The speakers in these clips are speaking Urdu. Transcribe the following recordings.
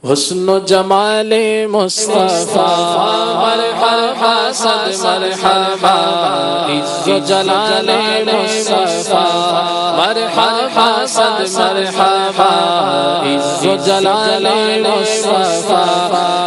حسن و جمال مصطفیٰ مرحبا صد مرحبا عز و جلال مصطفیٰ مرحبا صد مرحبا عز و جلال مصطفیٰ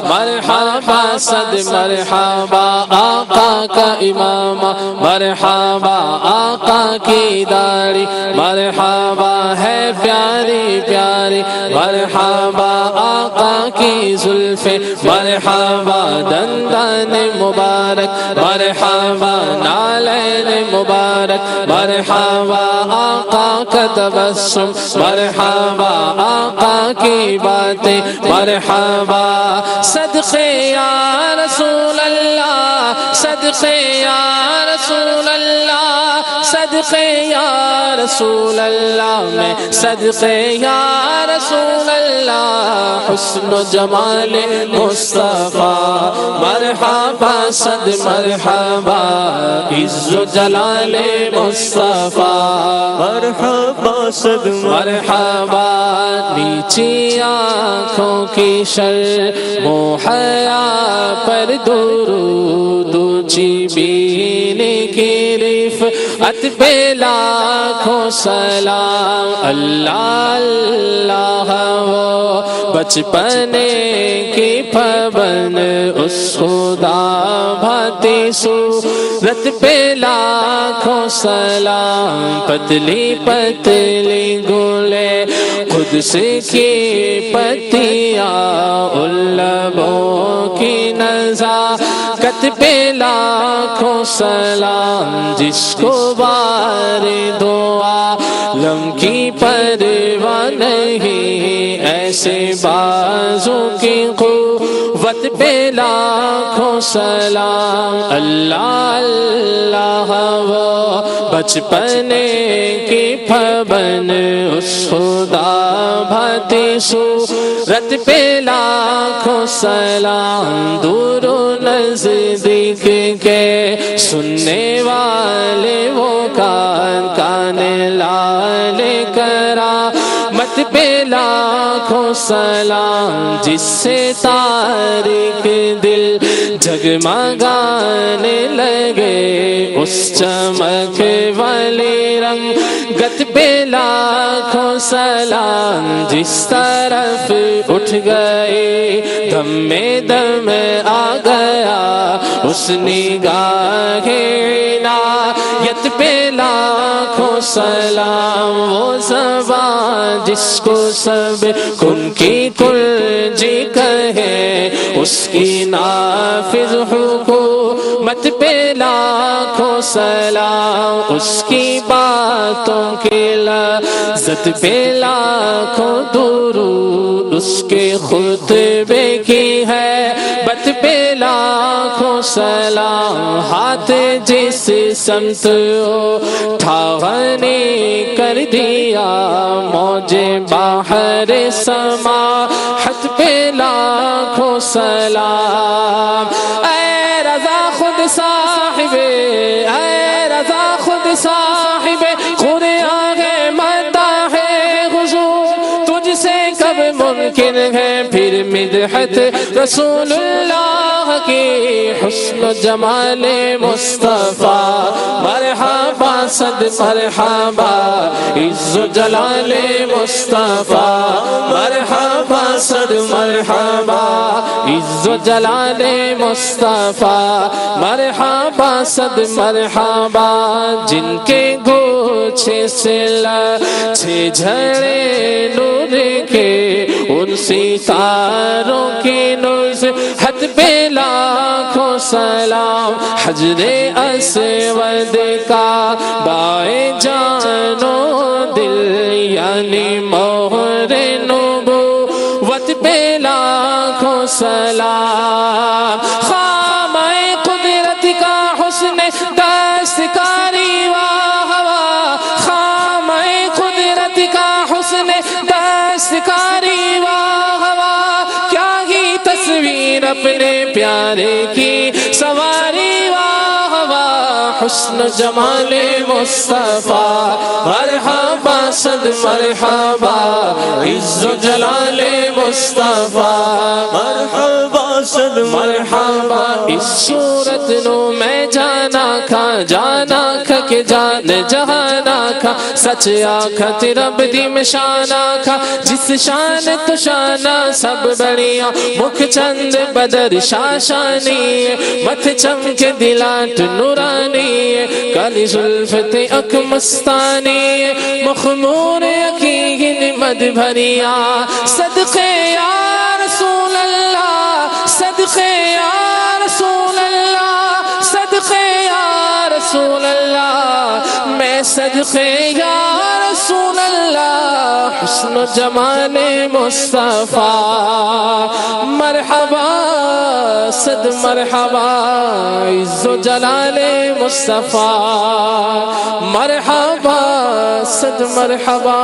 مرحبا صد مرحبا آقا کا امام مرحبا آقا کی داڑھی مرحبا ہے پیاری پیاری مرحبا آقا کی زلفیں مرحبا دندان مبارک مرحبا نالین مبارک مرحبا آقا کا تبسم مرحبا آقا کی باتیں مرحبا صدقے یا رسول اللہ صدقے یا رسول اللہ صدقے یا رسول اللہ میں صدقے یا رسول اللہ حسن و جمال مصطفیٰ مرحبا صد مرحبا عز و جلال مصطفیٰ مرحبا صد مرحبا نیچی آنکھوں کی شرم و حیا پر درود اونچی بینے کی رفعت پہ لاکھوں سلام اللہ اللہ وہ بچپنے کی پابند اس خدا بھاتی صورت پہ لاکھوں سلام پتلی پتلی گلے قدس کی پتیاں ان لبوں کی نزاکت پہ لاکھوں سلام جس کو بار دعا عالم کی پرواہ نہیں ایسے بازو کی قوت پہ لاکھوں سلام اللہ اللہ وہ بچپنے کی پابند اس خدا بھاتی صورت پہ لاکھوں سلام دور و نزدیک کے سننے والے وہ کان لالے کرامت پہ لاکھوں سلام جس سے تاریک دل جگمگانے لگے اس چمک والی رنگت پہ لاکھوں سلام جس طرف اٹھ گئے دم میں دم آ گیا اس نگاہ عنایت پہ لاکھوں سلام وہ زبان جس کو سب کن کی کنجی کہے اس کی نافذ حکومت پہ لاکھوں سلام اس کی باتوں کی لذت پہ لاکھوں درود اس کے خطبے کی ہے بت پہ لاکھوں سلام ہاتھ جس سمت اٹھانے کر دیا موج باہر سماحت پہ لاکھوں سلام اے رضا خود صاحب اے رضا خود صاحب قرآن ہے مداح ہے حضور تجھ سے کب ممکن ہے پھر مدحت رسول اللہ کی حسن و جمال مصطفیٰ مرحبا صد مرحبا عز و جلال مصطفیٰ مرحبا صد مرحبا عز و جلال مصطفیٰ مرحبا صد مرحبا جن کے گوچھے سے لچھے جھڑے نور کے ان ستاروں کی نزہت پہ لاکھوں سلام حجر اسود کا بائے جان و دل یعنی مہر نبوت پہ لاکھوں سلام خامہ قدرت کا حسن دستکاری واہ واہ خامہ قدرت کا حسن دستکاری واہ واہ کیا ہی تصویر اپنے پیارے کی سواری واہ واہ حسن جمال مصطفیٰ مرحبا صد مرحبا عز و جلال مصطفیٰ مرحبا صد مرحبا اس صورت نو میں جانا کھا کہ جان جہانا کھا سچ آکھا رب دی مشانا کھا جس شان تو شانہ سب بڑیا مکھ چند بدر شاشانی مت چمک دلات نورانی کالی زلف تے اک مستانی مخمور یقین مد بھریا صدقے یا رسول اللہ صدقے یا رسول اللہ صدقے یا رسول اللہ میں صدقے یا رسول اللہ حسن و جمال مصطفیٰ مرحبا صد مرحبا عز و جلال مصطفیٰ مرحبا صد مرحبا